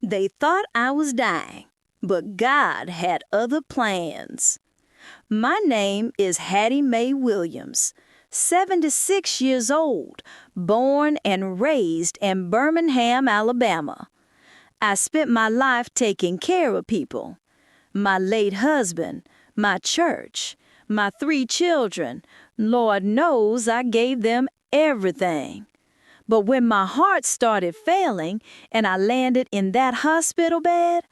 They thought I was dying, but God had other plans. My name is Hattie Mae Williams, 76 years old, born and raised in Birmingham, Alabama. I spent my life taking care of people. My late husband, my church, my 3 children, Lord knows I gave them everything. But when my heart started failing and I landed in that hospital bed,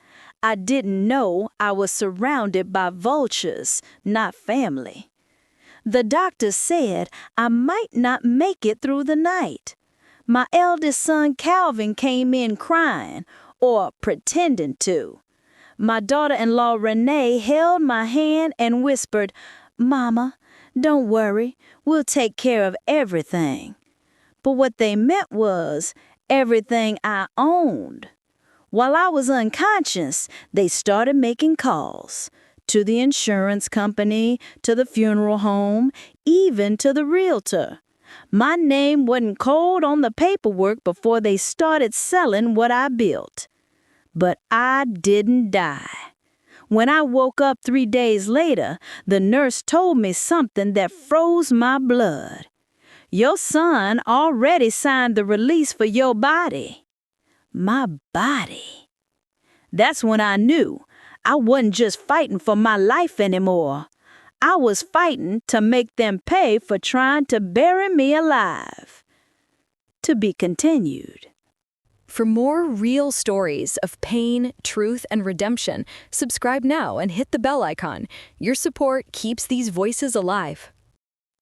I didn't know I was surrounded by vultures, not family. The doctor said I might not make it through the night. My eldest son Calvin came in crying, or pretending to. My daughter-in-law Renee held my hand and whispered, "Mama, don't worry, we'll take care of everything." But what they meant was everything I owned. While I was unconscious, they started making calls to the insurance company, to the funeral home, even to the realtor. My name wasn't called on the paperwork before they started selling what I built. But I didn't die. When I woke up 3 days later, the nurse told me something that froze my blood. "Your son already signed the release for your body." My body. That's when I knew I wasn't just fighting for my life anymore. I was fighting to make them pay for trying to bury me alive. To be continued. For more real stories of pain, truth, and redemption, subscribe now and hit the bell icon. Your support keeps these voices alive.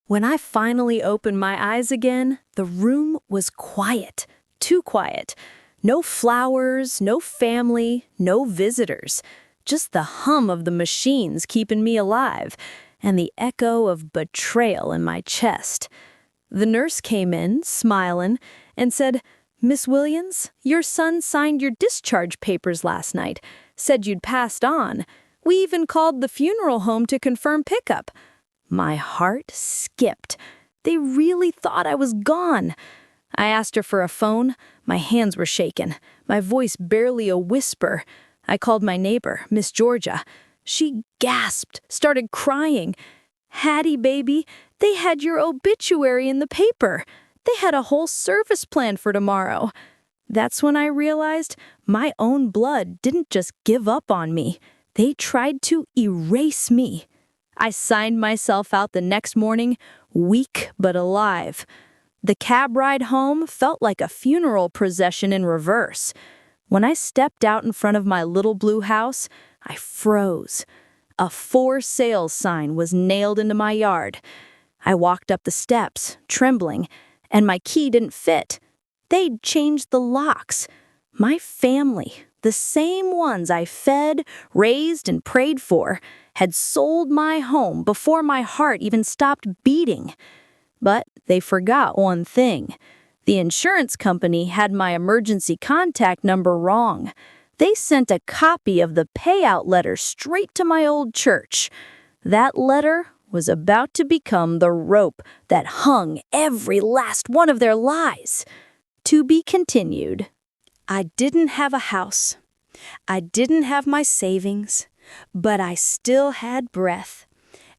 When I finally opened my eyes again, the room was quiet, too quiet. No flowers, no family, no visitors. Just the hum of the machines keeping me alive, and the echo of betrayal in my chest. The nurse came in, smiling, and said, "Miss Williams, your son signed your discharge papers last night, said you'd passed on. We even called the funeral home to confirm pickup." My heart skipped. They really thought I was gone. I asked her for a phone. My hands were shaking, my voice barely a whisper. I called my neighbor, Miss Georgia. She gasped, started crying. "Hattie, baby, they had your obituary in the paper. They had a whole service planned for tomorrow." That's when I realized my own blood didn't just give up on me. They tried to erase me. I signed myself out the next morning, weak but alive. The cab ride home felt like a funeral procession in reverse. When I stepped out in front of my little blue house, I froze. A "for sale" sign was nailed into my yard. I walked up the steps, trembling, and my key didn't fit. They'd changed the locks. My family, the same ones I fed, raised, and prayed for, had sold my home before my heart even stopped beating. But they forgot one thing. The insurance company had my emergency contact number wrong. They sent a copy of the payout letter straight to my old church. That letter was about to become the rope that hung every last one of their lies. To be continued. I didn't have a house. I didn't have my savings, but I still had breath,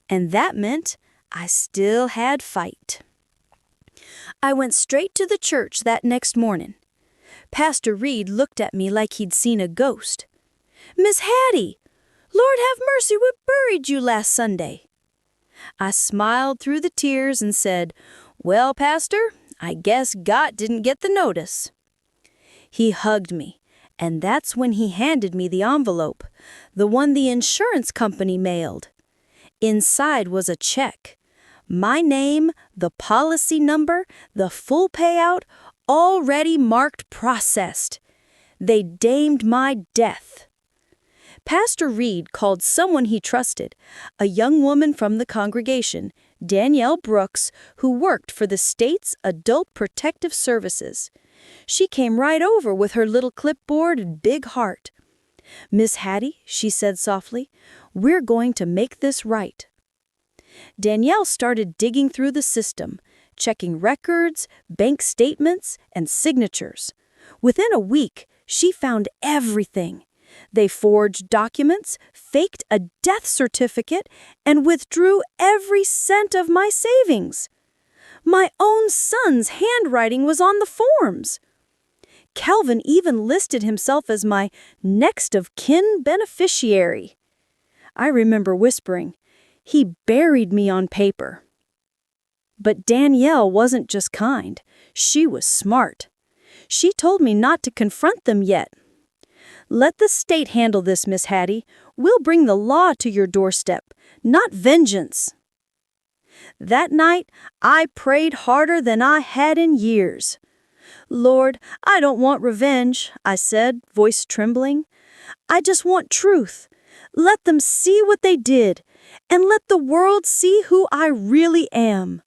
and that meant I still had fight. I went straight to the church that next morning. Pastor Reed looked at me like he'd seen a ghost. "Miss Hattie, Lord have mercy, we buried you last Sunday." I smiled through the tears and said, "Well, Pastor, I guess God didn't get the notice." He hugged me, and that's when he handed me the envelope, the one the insurance company mailed. Inside was a check. My name, the policy number, the full payout, already marked processed. They deemed my death. Pastor Reed called someone he trusted, a young woman from the congregation, Danielle Brooks, who worked for the state's Adult Protective Services. She came right over with her little clipboard and big heart. "Miss Hattie," she said softly, "we're going to make this right." Danielle started digging through the system, checking records, bank statements, and signatures. Within a week, She found everything. They forged documents, faked a death certificate, and withdrew every cent of my savings. My own son's handwriting was on the forms. Calvin even listed himself as my next of kin beneficiary. I remember whispering, "He buried me on paper." But Danielle wasn't just kind. She was smart. She told me not to confront them yet. "Let the state handle this, Miss Hattie. We'll bring the law to your doorstep, not vengeance." That night, I prayed harder than I had in years. "Lord, I don't want revenge," I said, voice trembling. "I just want truth. Let them see what they did, and let the world see who I really am."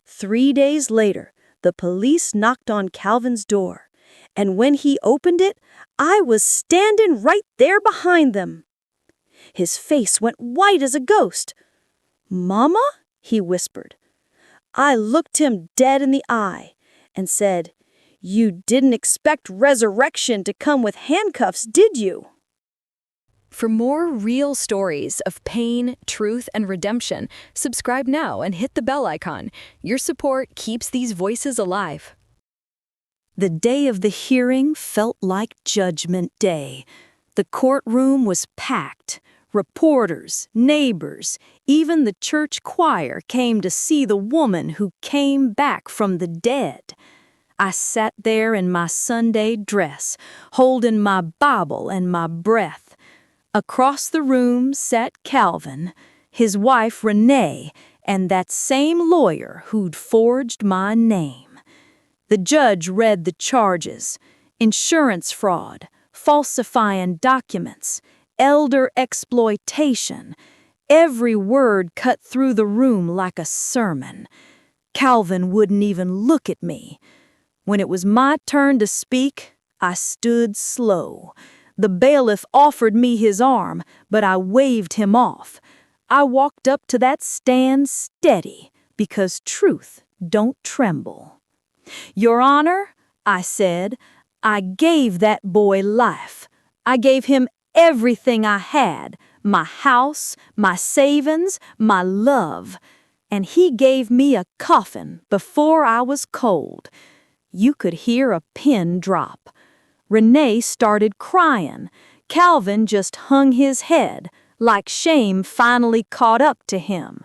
3 days later, the police knocked on Calvin's door, and when he opened it, I was standing right there behind them. His face went white as a ghost. "Mama?" he whispered. I looked him dead in the eye and said, "You didn't expect resurrection to come with handcuffs, did you?" For more real stories of pain, truth, and redemption, subscribe now and hit the bell icon. Your support keeps these voices alive. The day of the hearing felt like Judgment Day. The courtroom was packed. Reporters, neighbors, even the church choir came to see the woman who came back from the dead. I sat there in my Sunday dress, holding my Bible and my breath. Across the room sat Calvin, his wife Renee, and that same lawyer who'd forged my name. The judge read the charges: insurance fraud, falsifying documents, elder exploitation. Every word cut through the room like a sermon. Calvin wouldn't even look at me. When it was my turn to speak, I stood slow. The bailiff offered me his arm, but I waved him off. I walked up to that stand steady, because truth don't tremble. "Your Honor," I said, "I gave that boy life. I gave him everything I had, my house, my savings, my love. And he gave me a coffin before I was cold." You could hear a pin drop. Renee started crying. Calvin just hung his head, like shame finally caught up to him.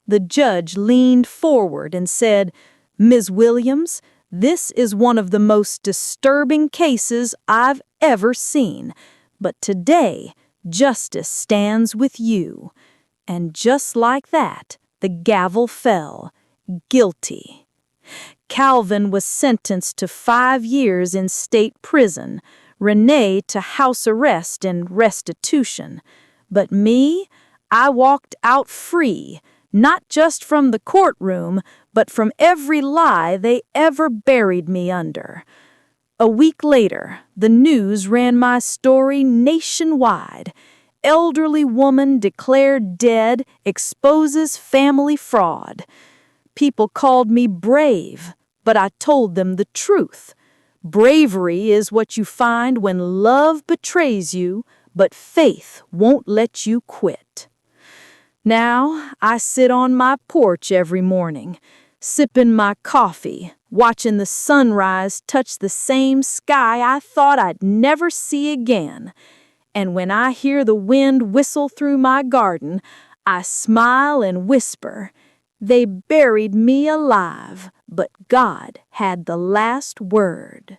The judge leaned forward and said, "Ms. Williams, this is one of the most disturbing cases I've ever seen. But today, justice stands with you." And just like that, the gavel fell. Guilty. Calvin was sentenced to 5 years in state prison, Renee to house arrest and restitution. But me, I walked out free, not just from the courtroom, but from every lie they ever buried me under. A week later, the news ran my story nationwide. Elderly woman declared dead, exposes family fraud. People called me brave, but I told them the truth. Bravery is what you find when love betrays you, but faith won't let you quit. Now, I sit on my porch every morning, sipping my coffee, watching the sunrise touch the same sky I thought I'd never see again. And when I hear the wind whistle through my garden, I smile and whisper, "They buried me alive, but God had the last word."